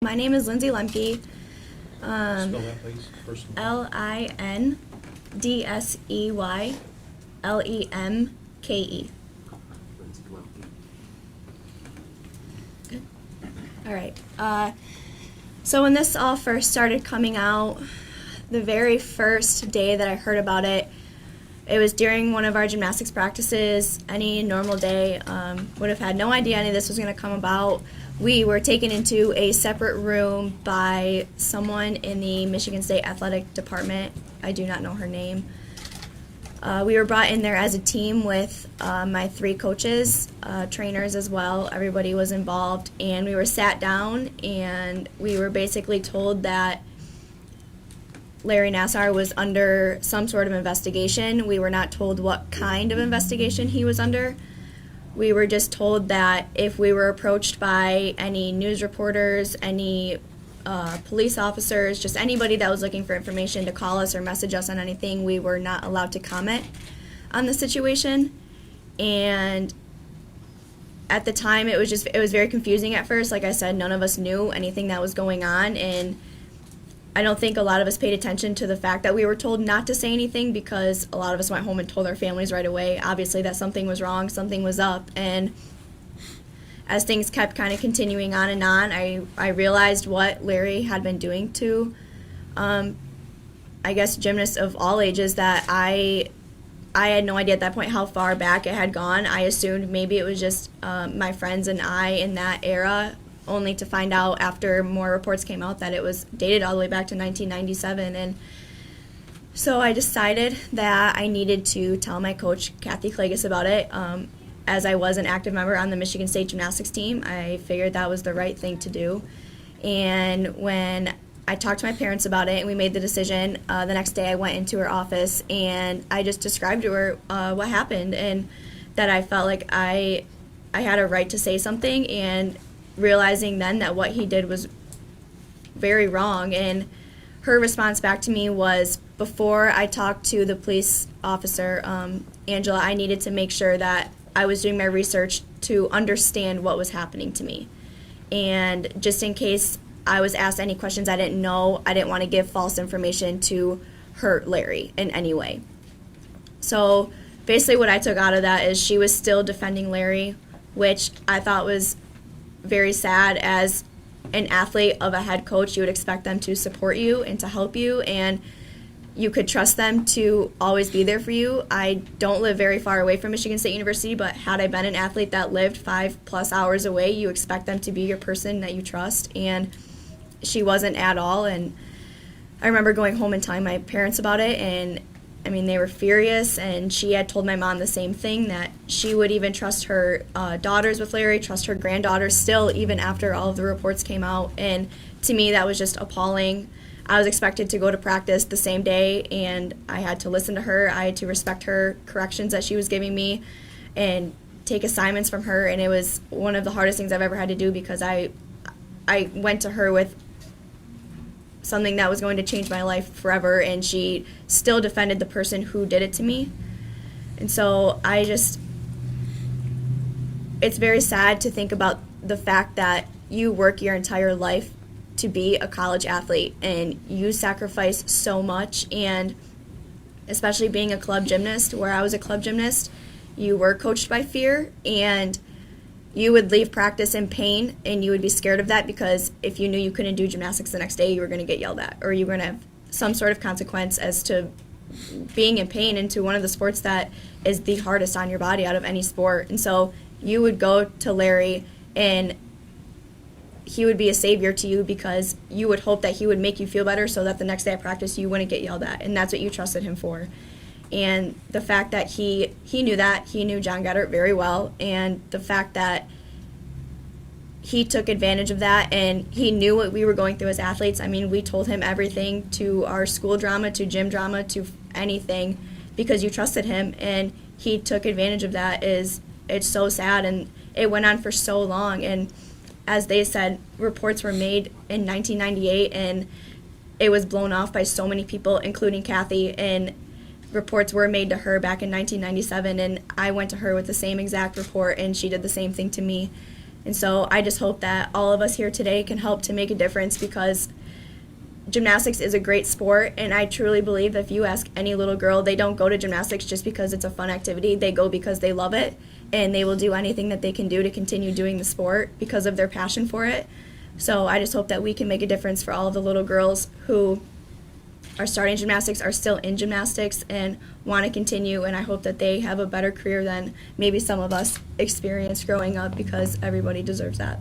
My name is Lindsey Lemke. Spell that, please. First one. Lindsey Good. All right. So when this all first started coming out, the very first day that I heard about it, it was during one of our gymnastics practices. Any normal day, would have had no idea any of this was going to come about. We were taken into a separate room by someone in the Michigan State Athletic Department. I do not know her name. We were brought in there as a team with my 3 coaches, trainers as well. Everybody was involved, and we were sat down, and we were basically told that Larry Nassar was under some sort of investigation. We were not told what kind of investigation he was under. We were just told that if we were approached by any news reporters, any police officers, just anybody that was looking for information, to call us or message us on anything, we were not allowed to comment on the situation. And at the time, it was very confusing at first. Like I said, none of us knew anything that was going on, and I don't think a lot of us paid attention to the fact that we were told not to say anything, because a lot of us went home and told our families right away, obviously, that something was wrong, something was up. And as things kept kind of continuing on and on, I realized what Larry had been doing to, I guess, gymnasts of all ages, that I had no idea at that point how far back it had gone. I assumed maybe it was just my friends and I in that era, only to find out after more reports came out that it was dated all the way back to 1997. And so I decided that I needed to tell my coach, Kathy Klages, about it. As I was an active member on the Michigan State gymnastics team, I figured that was the right thing to do. And when I talked to my parents about it and we made the decision, the next day I went into her office and I just described to her what happened, and that I felt like I had a right to say something, and realizing then that what he did was very wrong. And her response back to me was, before I talked to the police officer, Angela, I needed to make sure that I was doing my research to understand what was happening to me. And just in case I was asked any questions I didn't know, I didn't want to give false information to hurt Larry in any way. So basically what I took out of that is she was still defending Larry, which I thought was very sad. As an athlete of a head coach, you would expect them to support you and to help you, and you could trust them to always be there for you. I don't live very far away from Michigan State University, but had I been an athlete that lived 5+ hours away, you expect them to be your person that you trust, and she wasn't at all. And I remember going home and telling my parents about it, and I mean, they were furious, and she had told my mom the same thing, that she would even trust her daughters with Larry, trust her granddaughters still, even after all of the reports came out. And to me, that was just appalling. I was expected to go to practice the same day, and I had to listen to her. I had to respect her corrections that she was giving me and take assignments from her, and it was one of the hardest things I've ever had to do, because I went to her with something that was going to change my life forever, and she still defended the person who did it to me. And so it's very sad to think about the fact that you work your entire life to be a college athlete, and you sacrifice so much. And especially being a club gymnast, where I was a club gymnast, you were coached by fear, and you would leave practice in pain, and you would be scared of that, because if you knew you couldn't do gymnastics the next day, you were going to get yelled at, or you were going to have some sort of consequence as to being in pain into one of the sports that is the hardest on your body out of any sport. And so you would go to Larry, and he would be a savior to you, because you would hope that he would make you feel better so that the next day at practice you wouldn't get yelled at, and that's what you trusted him for. And the fact that he knew that, he knew John Goddard very well, and the fact that he took advantage of that, and he knew what we were going through as athletes. I mean, we told him everything, to our school drama, to gym drama, to anything, because you trusted him, and he took advantage of that. It's so sad, and it went on for so long. And as they said, reports were made in 1998, and it was blown off by so many people, including Kathy, and reports were made to her back in 1997, and I went to her with the same exact report, and she did the same thing to me. And so I just hope that all of us here today can help to make a difference, because gymnastics is a great sport, and I truly believe that if you ask any little girl, they don't go to gymnastics just because it's a fun activity. They go because they love it, and they will do anything that they can do to continue doing the sport because of their passion for it. So I just hope that we can make a difference for all of the little girls who are starting gymnastics, are still in gymnastics, and want to continue, and I hope that they have a better career than maybe some of us experienced growing up, because everybody deserves that.